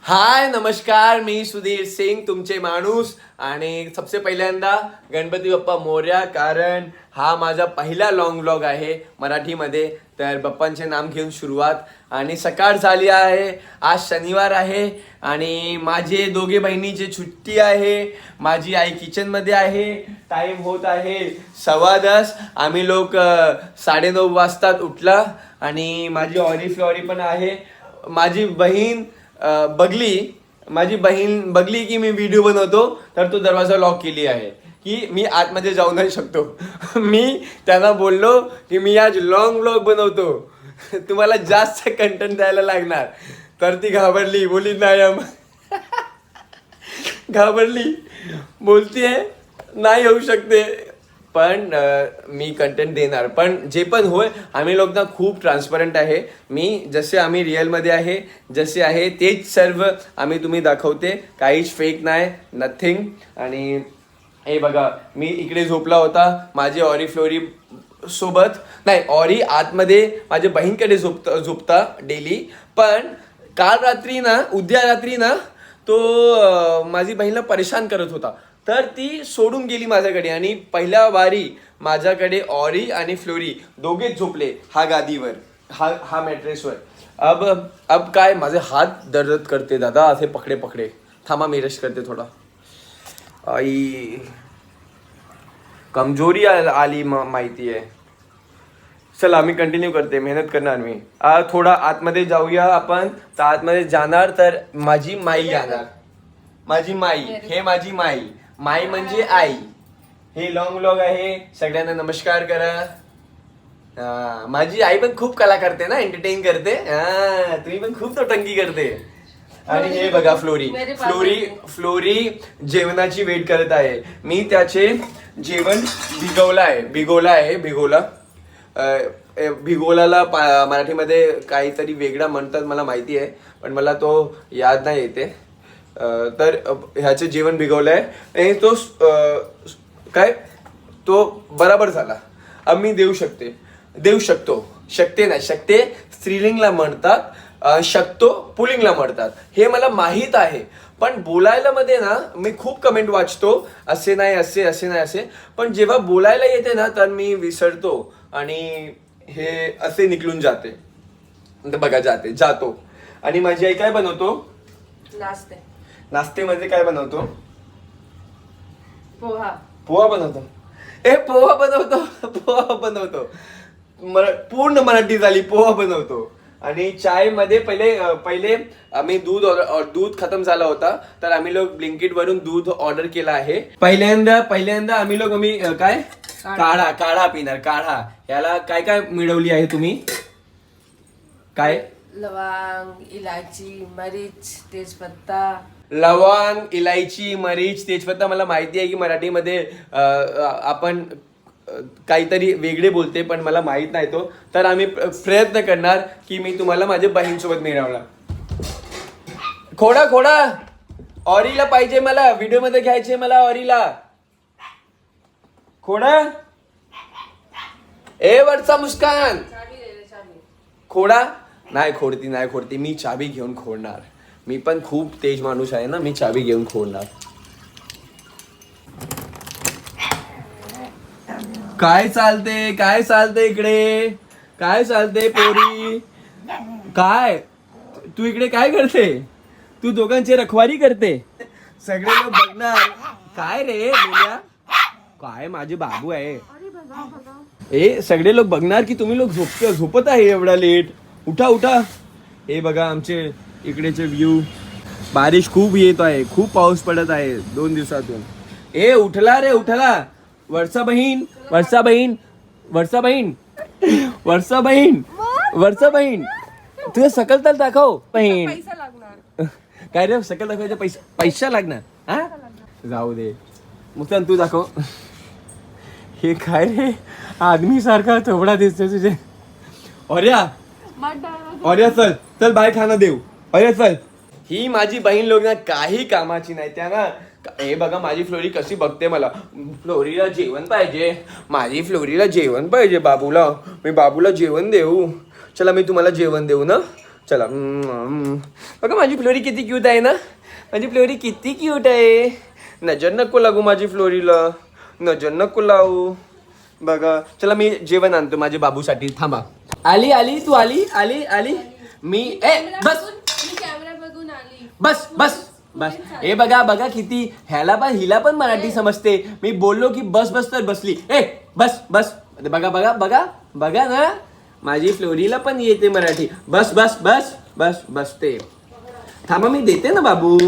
हाय नमस्कार, मी सुधीर सिंग तुमचे माणूस. आणि सबसे पहिल्यांदा गणपती बाप्पा मोरया, कारण हा माझा पहिला लॉंग व्लॉग आहे मराठीमध्ये. तर बाप्पांचे नाम घेऊन सुरुवात. आणि सकाळ झाली आहे, आज शनिवार आहे आणि माझे दोघे बहिणीची सुट्टी आहे. माझी आई किचनमध्ये आहे. टाईम होत आहे 10:15. आम्ही लोक 9:30 वाजतात उठला. आणि माझी ऑरी फ्लॉरी पण आहे. माझी बहीण माझी बहीण बघली की मी व्हिडिओ बनवतो तर तो दरवाजा लॉक केली आहे की मी आतमध्ये जाऊ नाही शकतो. मी त्यांना बोललो की मी आज लॉंग व्लॉग बनवतो, तुम्हाला जास्त कंटेंट द्यायला लागणार. तर ती घाबरली, बोली नाही घाबरली, बोलतीये नाही होऊ शकते. पण मी कंटेंट देणार. पण जे पण होय, आम्ही लोक ना खूप ट्रान्सपरंट आहे. मी जसे आम्ही रिअलमध्ये आहे, जसे आहे तेच सर्व आम्ही तुम्ही दाखवते. काहीच फेक नाही, नथिंग. आणि हे बघा, मी इकडे झोपला होता माझी ऑरी फ्लोरी सोबत. नाही, ऑरी आतमध्ये माझ्या बहीणकडे झोपता डेली. पण काल रात्री ना, उद्या रात्री ना, तो माझी बहीणला परेशान करत होता. तर ती सोडून गेली माझ्याकडे. आणि पहिल्या वारी माझ्याकडे ऑरी आणि फ्लोरी दोघेच झोपले हा गादीवर, हा मॅट्रेसवर. अब काय, माझे हात दर्द करते दादा, असे पकडे पकडे. थांबा, मी रेस्ट करते थोडा. आई कमजोरी आली माहिती आहे. चला मी कंटिन्यू करते, मेहनत करणार मी. थोडा आतमध्ये जाऊया आपण. तर आतमध्ये जाणार तर माझी माई जाणार. माझी माई, हे माझी माई. माई म्हणजे आई. हे लॉंग व्लॉग आहे, सगळ्यांना नमस्कार करा. माझी आई पण खूप कला करते ना, एंटरटेन करते. तुम्ही पण खूप नौटंकी करते. आणि हे बघा फ्लोरी जेवणाची वेट करत आहे. मी त्याचे जेवण भिगोलाला मराठीमध्ये काहीतरी वेगळा म्हणतात, मला माहिती आहे पण मला तो याद नाही येते. तर ह्याचे जेवण भिगवलंय आणि तो काय तो बराबर झाला. अब मी देऊ शकतो. शकते नाही, शकते स्त्रीलिंगला म्हणतात, शकतो पुलिंगला म्हणतात. हे मला माहीत आहे. पण बोलायला मध्ये ना मी खूप कमेंट वाचतो, असे नाही असे. पण जेव्हा बोलायला येते ना तर मी विसरतो आणि हे असे निघून जाते. बघा जातो. आणि माझी आई काय बनवतो? नाश्तेमध्ये काय बनवतो? पोहा बनवतो. पोहा बनवतो. पूर्ण मराठी झाली, पोहा बनवतो. आणि चाय मध्ये पहिले आम्ही दूध खतम झाला होता तर आम्ही लोक ब्लिंकिट वरून दूध ऑर्डर केला आहे. पहिल्यांदा आम्ही काय काढा पिणार. काढा याला काय काय मिळवली आहे तुम्ही? काय? लवंग, इलायची, मिरच, तेजपत्ता. लवंग, इलायची, मरीच, तेजपत्ता. मला माहिती आहे की मराठीमध्ये आपण काहीतरी वेगळे बोलते पण मला माहित नाही तो. तर आम्ही प्रयत्न करणार की मी तुम्हाला माझ्या बहीणसोबत मिळवणार. खोडा ऑरीला पाहिजे मला, व्हिडिओ मध्ये घ्यायचे मला ऑरीला. खोडा ए वरचा मुस्कान. खोडा नाही खोडती. मी चाबी घेऊन खोडणार. मी पण खूप तेज माणूस आहे ना, मी चाबी घेऊन खोडणार. काय चालते इकडे? काय चालते पोरी? काय तू इकडे काय करते? तू दोघांची रखवारी करते. सगळे लोक बघणार. काय रे बोल्या? काय माझे बाबू आहे. सगळे लोक बघणार की तुम्ही लोक झोपत आहे एवढा लेट. उठा. हे बघा आमचे इकडेचे व्ह्यू. बारिश खूप येत आहे, खूप पाऊस पडत आहे 2 दिवसातून. उठला वर्षा बहीण. तुझं सकल तर दाखव बहीण. काय रे, सकल दाखवायचे पैसा लागणार? हा जाऊ दे, मुस्तान तू दाखव. हे काय रे, आदमी सारखा थोबडा दिसतोय तुझे. ऑर्या चल बाय खाना देऊ. ऑर्या चल. ही माझी बहीण लोक ना काही कामाची नाही. त्यांना हे बघा माझी फ्लोरी कशी बघते मला. फ्लोरीला जेवण पाहिजे, माझी फ्लोरीला जेवण पाहिजे. बाबूला जेवण देऊ. चला मी तुम्हाला जेवण देऊ ना. चला बघा माझी फ्लोरी किती क्यूट आहे ना. माझी फ्लोरी किती क्यूट आहे. नजर नको लागू माझी फ्लोरीला. नजर नको लावू. बघा चला मी जेवण आणतो माझ्या बाबूसाठी. थांबा. आली आली तू आली आली आली. मी बस कॅमेरा बघून आली. बस बस बस. हे बघा बघा किती हिला पण मराठी समजते. मी बोललो की बस बस तर बसली. बस बस. बघा बघा बघा बघा ना माझी फ्लोरीला पण येते मराठी. बस बस बस बस बसते. थांबा मी देते ना बाबू.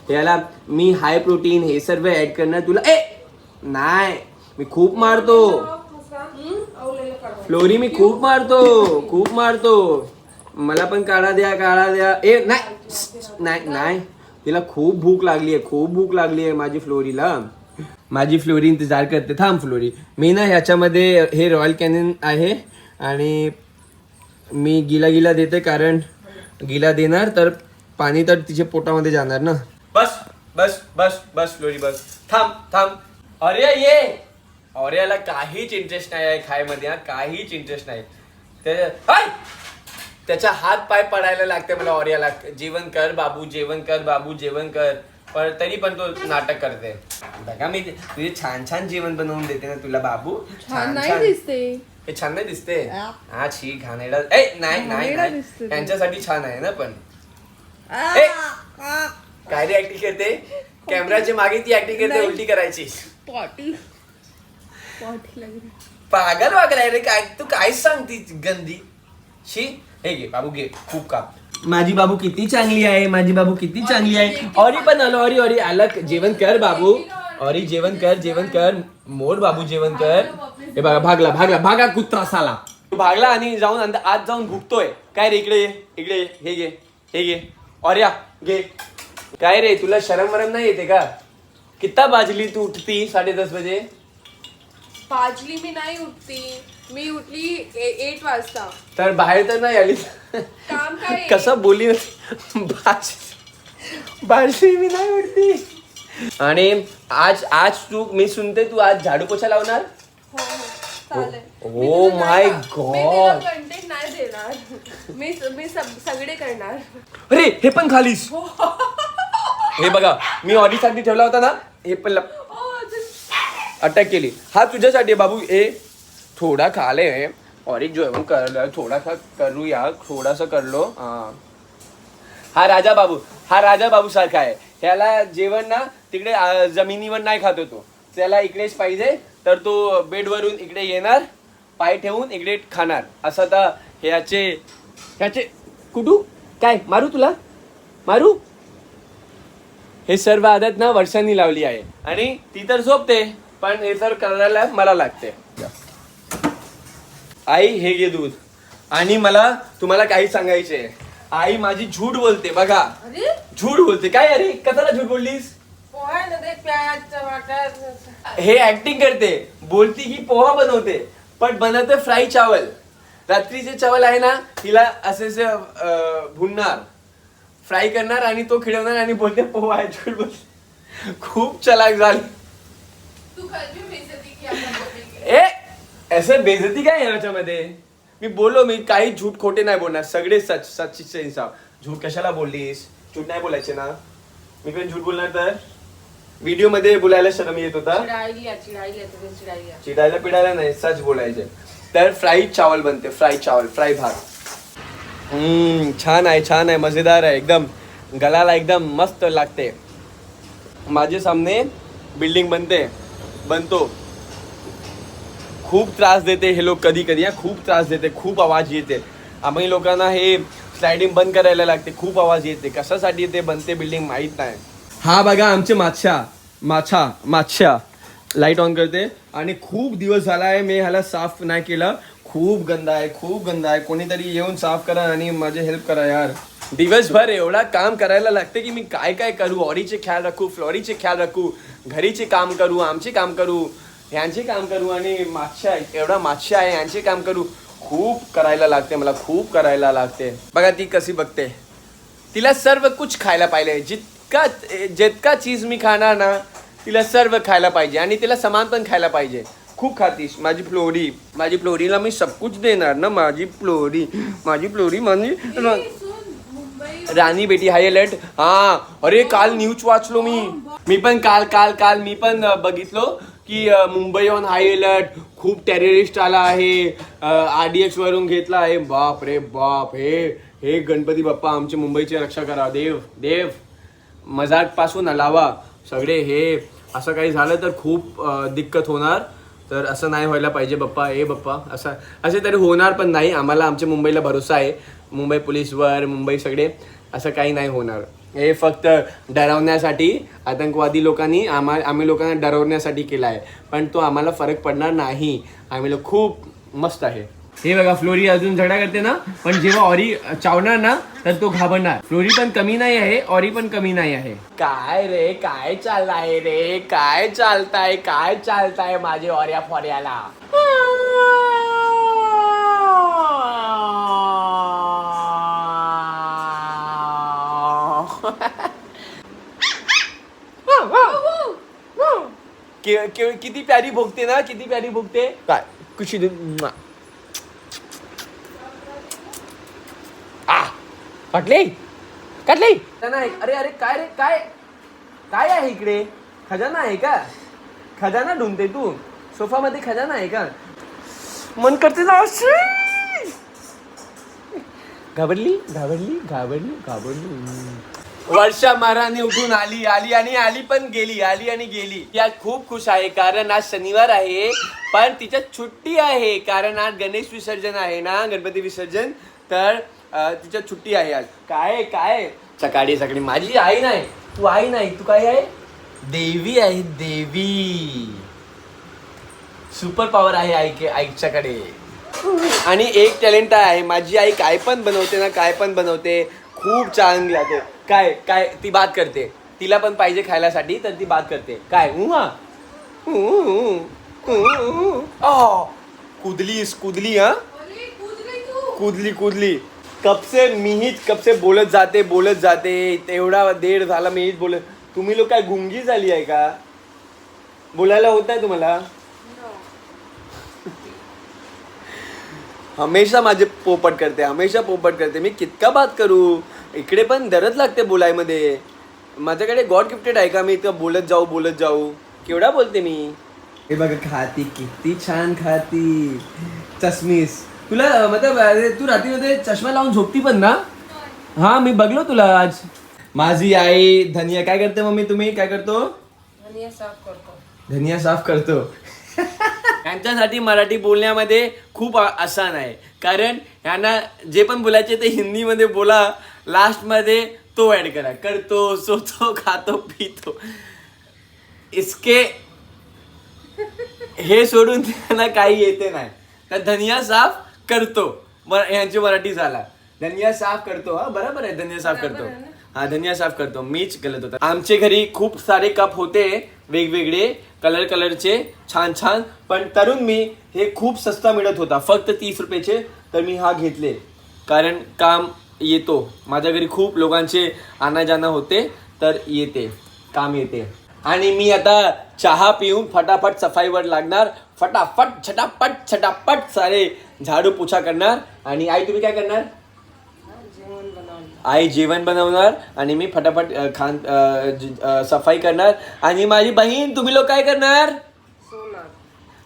याला मी हाय प्रोटीन हे सर्व ऍड करणार तुला. नाही मी खूप मारतो फ्लोरी. मी खूप मारतो. मला पण काढा द्या. नाही नाही. तिला खूप भूक लागली आहे माझी फ्लोरीला. माझी फ्लोरी इंतजार करते. थांब फ्लोरी. मी ना ह्याच्यामध्ये हे रॉयल कॅनिन आहे आणि मी गिला देते कारण गिला देणार तर पाणी तर तिच्या पोटामध्ये जाणार ना. बस बस बस बस फ्लोरी बस. थांब. अरे ये. ऑर्याला काहीच इंटरेस्ट नाही आहे खायमध्ये. काहीच इंटरेस्ट नाही. त्याचा हात पाय पडायला लागते मला ऑर्याला. जेवण कर बाबू जेवण कर. पण तरी पण तो नाटक करते. बघा मी तुझे छान छान जेवण बनवून देते ना तुला बाबू. छान नाही दिसते. हे छान नाही दिसते. हा छी घाणेरडा. नाही त्यांच्यासाठी छान आहे ना. पण काय रे ऍक्टिंग करते. कॅमेराच्या मागे ती ऍक्टिंग करते उलटी करायची. पागल वागलाय रे. काय तू काय सांगती गंदी. शी हे घे बाबू घे. खूप का माझी बाबू किती चांगली आहे. ऑरी पण आलो. ऑरी आलं. जेवण कर बाबू. ऑरी जेवण कर. मोर बाबू जेवण कर. हे बघा भागा कुत्रा साला. तू भागला आणि जाऊन आत जाऊन भुकतोय. काय रे इकडे हे घे. ऑर्या घे. काय रे तुला शरम वरम नाही येते का. कितना बाजली तू उठती 10:30 बजे. पाजली मी नाही उठती. मी उठली 8 वाजता. तर बाहेर तर नाही आली. काम काय. कसं बोली बाजली मी नाही उठती. आणि आज मी सुनते तू आज झाडू पोछा लावणार. Oh my God. कंटेंट नाही देणार. मी सगळे करणार. अरे हे पण खालीस. हे बघा मी ऑडीसाठी ठेवला होता ना. हे पण अटॅक केली. हा तुझ्यासाठी बाबू. थोडा खाले और एक जेवण कर. थोड़ा सा करूया. थोडासा करलो. हा राजा बाबू सारखा आहे. त्याला जेवण ना तिकडे जमिनीवर नाही खात होतो. त्याला इकडेच पाहिजे. तर तो बेडवरून इकडे येणार. पाय ठेवून इकडे खाणार. असं तर ह्याचे कुठू काय मारू तुला मारू. हे सर्व आदत ना वर्षांनी लावली आहे. आणि ती तर झोपते पण हे तर करायला मला लागते. आई हे घे दूध. आणि मला तुम्हाला काही सांगायचे. आई माझी झूठ बोलते. बघा झूठ बोलते. काय अरे कशाला झूठ बोललीस. हे ऍक्टिंग करते. बोलती की पोहा बनवते पण बनवते फ्राई चावल. रात्रीचे चावल आहे ना तिला असे भुनणार फ्राई करणार आणि तो खिळवणार आणि बोलते पोहा आहे. झूठ बोलते. खूप चलाक झाली. ऐसे बेइज्जती काय याच्यामध्ये. मी बोललो मी काही झूठ खोटे नाही बोलणार. सगळे सच्चीचे इंसाफ. झूठ कशाला बोललीस. झूठ नाही बोलायचे ना. मी पण झूठ बोलणार तर व्हिडिओ मध्ये बोलायला शरम येत होता. चिडायला पिडायला नाही सच बोलायचे. तर फ्राई चावल बनते. फ्राई भात. छान आहे मजेदार आहे एकदम. गलाला एकदम मस्त लागते. माझे सामने बिल्डिंग बनतो. खूप त्रास देते हे लोक कधी खूप त्रास देते. खूप आवाज येते. आम्ही लोकांना हे स्लायडिंग बंद करायला लागते. खूप आवाज येते. कशासाठी ते बनते बिल्डिंग माहीत नाही. हा बघा आमचे माछा लाईट ऑन करते. आणि खूप दिवस झाला आहे मी ह्याला साफ नाही केलं. खूप गंदा आहे. कोणीतरी येऊन साफ करा आणि माझे हेल्प करा यार. दिवसभर एवढा काम करायला लागते की मी काय करू. ऑरीचे ख्याल राखू. फ्लोरीचे ख्याल राखू. घरीचे काम करू. आमचे काम करू. ह्यांचे काम करू. आणि एवढा माछा आहे यांचे काम करू. खूप करायला लागते मला. खूप करायला लागते. बघा ती कशी बघते. तिला सर्व कुछ खायला पाहिजे. जितका चीज मी खाणार ना तिला सर्व खायला पाहिजे. आणि तिला समान पण खायला पाहिजे. खूप खातीस माझी फ्लोरीला मी सब कुछ देणार ना. माझी फ्लोरी म्हणजे राणी बेटी हाय अलर्ट. हा अरे काल न्यूज वाचलो मी पण काल मी पण बघितलो की मुंबई ऑन हाय अलर्ट. खूप टेररिस्ट आला आहे. RDX वरून घेतला आहे. बाप रे बाप. हे गणपती बाप्पा आमची मुंबईची रक्षा करा. देव मजाक पासून लावा सगळे. हे असं काही झालं तर खूप दिक्कत होणार. तर असं नाही व्हायला पाहिजे बाप्पा. असे तरी होणार पण नाही. आम्हाला आमच्या मुंबईला भरोसा आहे. मुंबई पोलीसवर, मुंबई सगळे. असं काही नाही होणार. हे फक्त डरवण्यासाठी आतंकवादी लोकांनी आम्ही लोकांना डरवण्यासाठी केला आहे. पण तो आम्हाला फरक पडणार नाही. आम्ही लोक खूप मस्त आहे. हे बघा फ्लोरी अजून झगडा करते ना, पण जेव्हा ऑरी चावणार ना तर तो घाबरणार. फ्लोरी पण कमी नाही आहे, ऑरी पण कमी नाही आहे. काय रे काय चाललाय रे, काय चालताय माझे ऑर्या फॉर्याला. किती प्यारी भोगते ना, किती प्यारी भोगते. काय कुशी काटली नाही. अरे काय रे काय आहे इकडे. खजाना आहे का. खजाना ढूंढते तू. सोफा मध्ये खजाना आहे का. मन करते ना. घाबरली. वर्षा महाराणी उठून आली पण गेली. या खूप खुश आहे कारण आज शनिवार आहे. पण तिच्यात सुट्टी आहे कारण आज गणेश विसर्जन आहे ना, गणपती विसर्जन. तर तिच्यात सुट्टी आहे आज. काय सकाळी माझी आई नाही, तू आई नाही, तू काय आहे. देवी आहे. देवी सुपर पॉवर आहे आईच्याकडे. आणि एक टॅलेंट आहे. माझी आई काय पण बनवते खूप चांगली आहे. काय ती बात करते. तिला पण पाहिजे खायलासाठी तर ती बात करते. काय कुदली हा कुदली. कब से बोलत जाते. एवढा देर झाला मीच बोलत. तुम्ही लोक काय गुंगी झाली आहे का. बोलायला होत आहे तुम्हाला. हमेशा माझे पोपट करते. मी कितका बात करू. इकडे पण दरद लागते बोलायमध्ये. माझ्याकडे गॉड गिफ्टेड आहे का मी इतकं बोलत जाऊ. केवढा बोलते मी. हे बघा खाती किती छान खाती. चष्मीस तुला मतलब तू रात्रीमध्ये चष्मा लावून झोपती पण ना. हा मी बघलो तुला आज. माझी आई धनिया काय करते. मम्मी तुम्ही काय करतो. धनिया साफ करतो. यांच्यासाठी मराठी बोलण्यामध्ये खूप आसान आहे कारण यांना जे पण बोलायचे ते हिंदीमध्ये बोला. लास्ट मध्ये तो ऍड करा. करतो, सोतो, खातो, पितो. इसके हे सोडून त्यांना काही येते नाही. तर धनिया साफ करतो यांची मराठी झाला. धनिया साफ करतो. हा बरोबर आहे. धनिया साफ करतो. मीच गलत होता. आमच्या घरी खूप सारे कप होते वेगवेगळे कलरचे छान. पण तरुण मी हे खूप सस्ता मिळत होता फक्त 30 रुपयाचे. तर मी हा घेतले कारण काम येतो. माझ्या घरी खूप लोकांचे आना जाणं होते तर काम येते. आणि मी आता चहा पिऊन फटाफट सफाईवर लागणार. फटाफट छटापट सारे झाडू पोछा करणार. आणि आई तुम्ही काय करणार. आई जेवण बनवणार आणि मी फटाफट सफाई करणार. आणि माझी बहीण तुम्ही लोक काय करणार.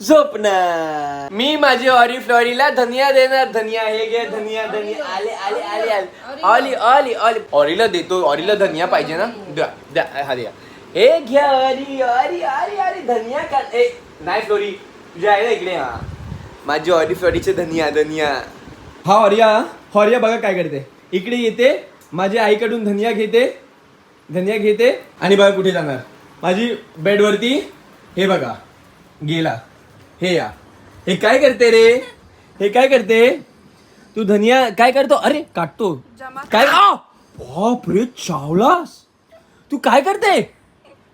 झोपणार. मी माझी ऑरी फ्लॉरीला धनिया देणार. धनिया हे घे. धनिया आली ऑरीला देतो. ऑरीला धनिया पाहिजे ना. द्या हा द्या. हे घ्या ऑरी धनिया का. नाही फ्लोरी तुझ्या आहे ना इकडे. हा माझी ऑरी फ्लॉरीचे धनिया. हा ऑरिया बघा काय करते. इकडे येते माझ्या आईकडून धनिया घेते आणि बघा कुठे जाणार. माझी बेडवरती. हे बघा गेला. हे काय करते रे. हे काय करते तू. धनिया काय करतो. अरे काटतो काय. बाप रे चावलास. तू काय करते.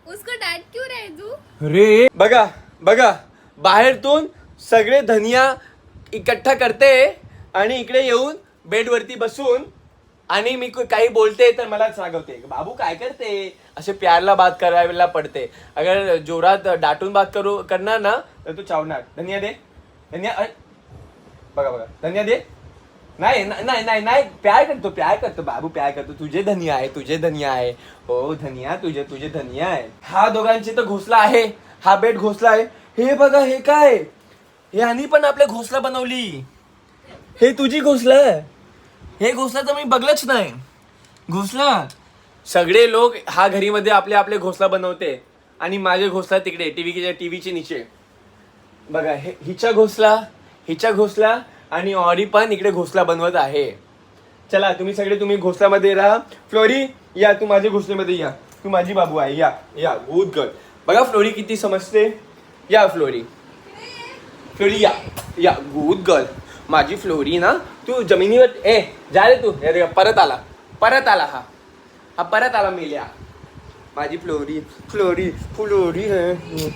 उसको डांट क्यों रहे तू. रे बघा बाहेरतून सगळे धनिया इकट्ठा करते आणि इकडे येऊन बेडवरती बसून आणि मी काही बोलते तर मला सांगवते. बाबू काय करते. असे प्यारला बात करायला पडते. अगर जोरात डाटून बात करणार ना तर तू चावणार. धनिया दे. धनिया बघा धनिया दे नाही नाही नाही नाही प्यार करतो बाबू, प्यार करतो. तुझे धनिया आहे. हो धनिया, तुझे धनिया आहे. हा दोघांची तर घोसला आहे, हा बेड घोसला आहे. हे बघा हे काय, यांनी पण आपल्या घोसला बनवली. हे तुझी घोसला आहे. हे घोसला तर मी बघलंच नाही. घोसला सगळे लोक हा घरीमध्ये आपले आपले घोसला बनवते आणि माझे घोसला तिकडे टीव्हीचे नीचे. बघा हिच्या घोसला आणि ऑरी पण इकडे घोसला बनवत आहे. चला तुम्ही घोसल्यामध्ये राहा. फ्लोरी या, तू माझ्या घोसल्यामध्ये या. तू माझी बाबू आहे. या गुड गर्ल. बघा फ्लोरी किती समजते. या फ्लोरी या गुड गर्ल. माझी फ्लोरी ना, तू जमिनीवर जा रे तू. परत आला हा परत आला मेल्या. माझी फ्लोरी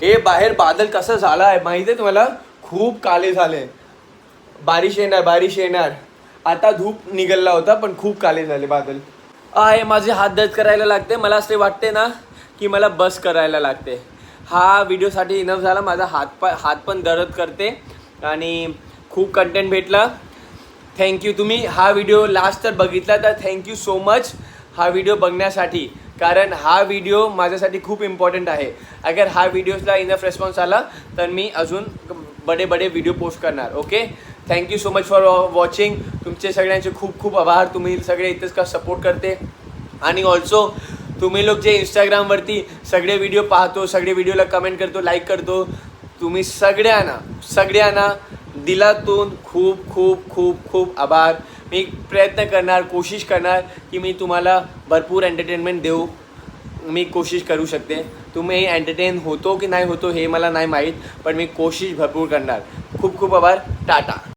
हे बाहेर बादल कसं झालं आहे माहितीये तुम्हाला. खूप काले झाले. बारिश येणार. आता धूप निघाला होता पण खूप काले झाले बादल. माझे हात दर्द करायला लागते. मला असे वाटते ना की मला बस करायला लागते. हा व्हिडिओसाठी इनफ झाला. माझा हात पण दर्द करते आणि खूप कंटेंट भेटला. थँक्यू. तुम्ही हा व्हिडिओ लास्ट तर बघितला तर थँक्यू सो मच हा व्हिडिओ बघण्यासाठी. कारण हा व्हिडिओ माझ्यासाठी खूप इम्पॉर्टंट आहे. अगर हा व्हिडिओला इनफ रिस्पॉन्स आला तर मी अजून बडे व्हिडिओ पोस्ट करणार. Okay, thank you so much for watching. तुमचे सगळ्यांचे खूप खूप आभार. तुम्ही सगळे इतकंच का सपोर्ट करते. आणि ऑल्सो तुम्ही लोक जे इंस्टाग्रामवरती सगळे व्हिडिओ पाहतो, सगळे व्हिडिओला कमेंट करतो, लाईक करतो, तुम्ही सगळ्यांना दिलातून खूप खूप खूप खूप आभार. मी प्रयत्न करणार, कोशिश करणार की मी तुम्हाला भरपूर एंटरटेनमेंट देऊ. मी कोशिश करू शकते. तुम्ही एंटरटेन होतो की नाही होतो हे मला नाही माहीत, पण मी कोशिश भरपूर करणार. खूप खूप आभार. टाटा.